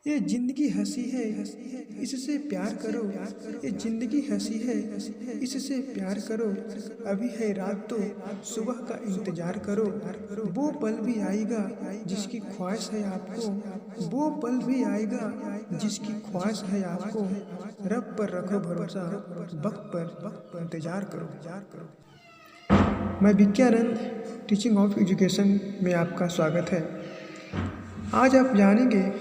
ये जिंदगी हंसी है, इससे प्यार करो। ये जिंदगी हंसी है, इससे प्यार करो। अभी है रात तो सुबह का इंतजार करो। वो पल भी आएगा जिसकी ख्वाहिश है आपको। वो पल भी आएगा जिसकी ख्वाहिश है आपको। रब पर रखो भरोसा, वक्त पर इंतजार करो। मैं विज्ञानंद टीचिंग ऑफ एजुकेशन में आपका स्वागत है। आज आप जानेंगे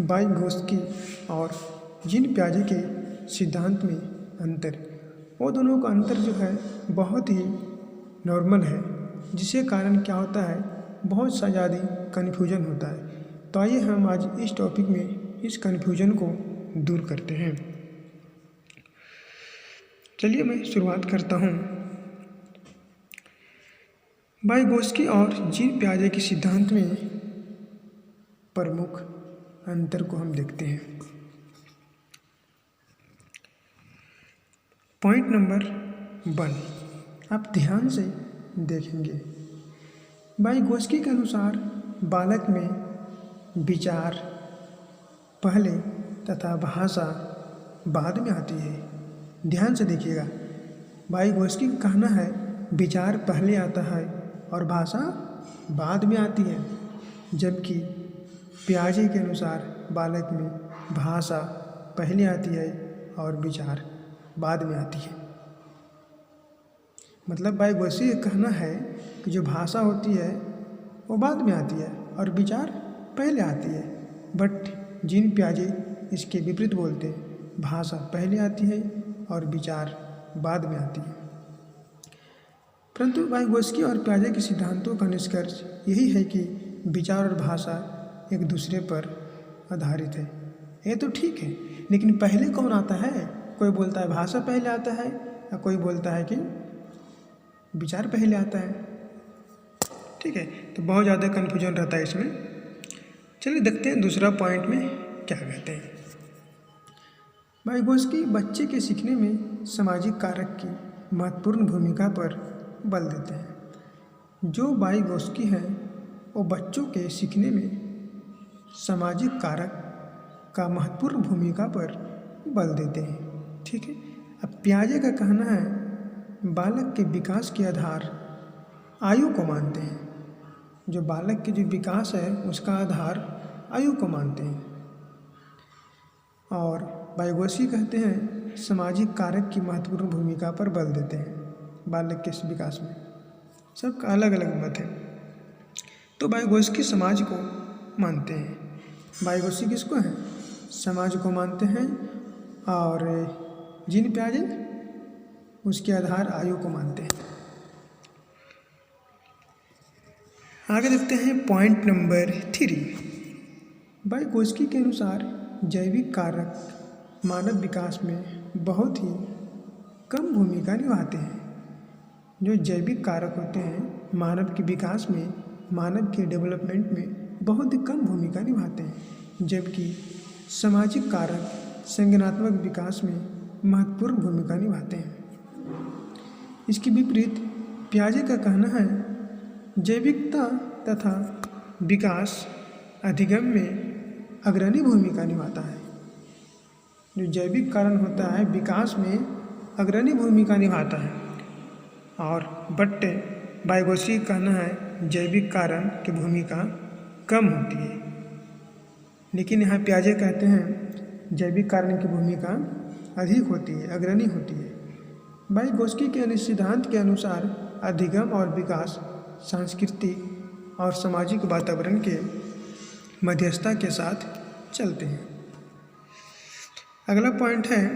वाइगोत्स्की और जीन पियाजे के सिद्धांत में अंतर। वो दोनों का अंतर जो है बहुत ही नॉर्मल है, जिसके कारण क्या होता है, बहुत सा ज़्यादा कन्फ्यूजन होता है। तो आइए हम आज इस टॉपिक में इस कन्फ्यूजन को दूर करते हैं। चलिए मैं शुरुआत करता हूँ। वाइगोत्स्की और जीन पियाजे के सिद्धांत में प्रमुख अंतर को हम देखते हैं। पॉइंट नंबर 1 आप ध्यान से देखेंगे। वाइगोत्स्की के अनुसार बालक में विचार पहले तथा भाषा बाद में आती है। ध्यान से देखिएगा, वाइगोत्स्की का कहना है विचार पहले आता है और भाषा बाद में आती है, जबकि पियाजे के अनुसार बालक में भाषा पहले आती है और विचार बाद में आती है। मतलब वाइगोत्स्की का कहना है कि जो भाषा होती है वो बाद में आती है और विचार पहले आती है। बट जीन पियाजे इसके विपरीत बोलते हैं, भाषा पहले आती है और विचार बाद में आती है। परंतु वाइगोत्स्की और पियाजे के सिद्धांतों का निष्कर्ष यही है कि विचार और भाषा एक दूसरे पर आधारित है। ये तो ठीक है, लेकिन पहले कौन आता है? कोई बोलता है भाषा पहले आता है, या कोई बोलता है कि विचार पहले आता है। ठीक है, तो बहुत ज़्यादा कन्फ्यूजन रहता है इसमें। चलिए देखते हैं दूसरा पॉइंट में क्या कहते हैं। वाइगोत्स्की बच्चे के सीखने में सामाजिक कारक की महत्वपूर्ण भूमिका पर बल देते हैं। जो वाइगोत्स्की हैं वो बच्चों के सीखने में सामाजिक कारक का महत्वपूर्ण भूमिका पर बल देते हैं। ठीक है, अब पियाजे का कहना है बालक के विकास के आधार आयु को मानते हैं। जो बालक के जो विकास है उसका आधार आयु को मानते हैं। और वाइगोत्स्की कहते हैं सामाजिक कारक की महत्वपूर्ण भूमिका पर बल देते हैं बालक के विकास में। सबका अलग अलग मत है। तो वाइगोत्स्की समाज को मानते हैं। वाइगोत्स्की किसको हैं? समाज को मानते हैं। और जीन पियाजे उसके आधार आयु को मानते हैं। आगे देखते हैं पॉइंट नंबर 3। वाइगोत्स्की के अनुसार जैविक कारक मानव विकास में बहुत ही कम भूमिका निभाते हैं। जो जैविक कारक होते हैं मानव के विकास में, मानव के डेवलपमेंट में बहुत ही कम भूमिका निभाते हैं, जबकि सामाजिक कारक संज्ञानात्मक विकास में महत्वपूर्ण भूमिका निभाते हैं। इसके विपरीत पियाजे का कहना है जैविकता तथा विकास अधिगम में अग्रणी भूमिका निभाता है। जो जैविक कारण होता है विकास में अग्रणी भूमिका निभाता है। और बट वाइगोत्स्की का कहना है जैविक कारण की भूमिका कम होती है। लेकिन यहाँ पियाजे कहते हैं जैविक कारण की भूमिका अधिक होती है, अग्रणी होती है। वाइगोत्स्की के सिद्धांत के अनुसार अधिगम और विकास सांस्कृतिक और सामाजिक वातावरण के मध्यस्थता के साथ चलते हैं। अगला पॉइंट है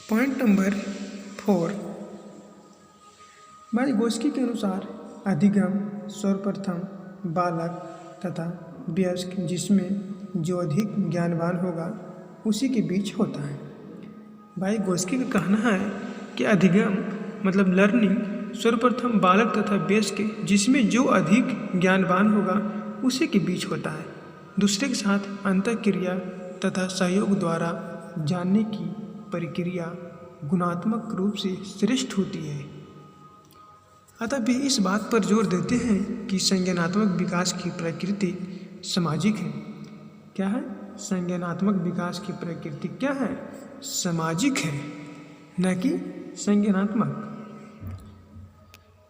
पॉइंट नंबर 4। वाइगोत्स्की के अनुसार अधिगम सर्वप्रथम बालक तथा वयस्क, जिसमें जो अधिक ज्ञानवान होगा उसी के बीच होता है। वाइगोत्स्की का कहना है कि अधिगम मतलब लर्निंग सर्वप्रथम बालक तथा वयस्क, जिसमें जो अधिक ज्ञानवान होगा उसी के बीच होता है। दूसरे के साथ अंतःक्रिया तथा सहयोग द्वारा जानने की प्रक्रिया गुणात्मक रूप से श्रेष्ठ होती है। अतः वे इस बात पर जोर देते हैं कि संज्ञानात्मक विकास की प्रकृति सामाजिक है। क्या है? संज्ञानात्मक विकास की प्रकृति क्या है? सामाजिक है, न कि संज्ञानात्मक।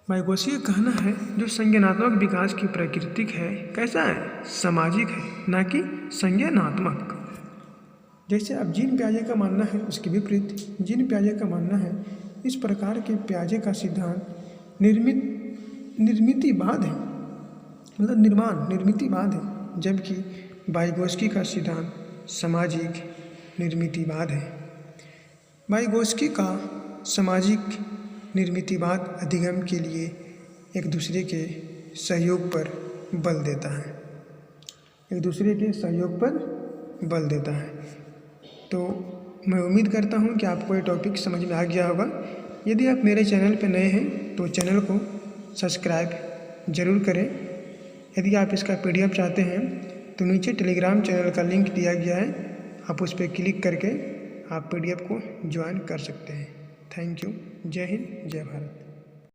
वाइगोत्स्की का कहना है जो संज्ञानात्मक विकास की प्रकृति है कैसा है? सामाजिक है, न कि संज्ञानात्मक। जैसे अब जीन पियाजे का मानना है उसके विपरीत जीन पियाजे का मानना है इस प्रकार के पियाजे का सिद्धांत निर्मितिवाद है, मतलब निर्मितिवाद है, जबकि वाइगोत्स्की का सिद्धांत सामाजिक निर्मितिवाद है। वाइगोत्स्की का सामाजिक निर्मितिवाद अधिगम के लिए एक दूसरे के सहयोग पर बल देता है, बल देता है। तो मैं उम्मीद करता हूँ कि आपको ये टॉपिक समझ में आ गया होगा। यदि आप मेरे चैनल पर नए हैं तो चैनल को सब्सक्राइब ज़रूर करें। यदि आप इसका PDF चाहते हैं तो नीचे टेलीग्राम चैनल का लिंक दिया गया है, आप उस पर क्लिक करके आप PDF को ज्वाइन कर सकते हैं। Thank you. जय हिंद, जय भारत।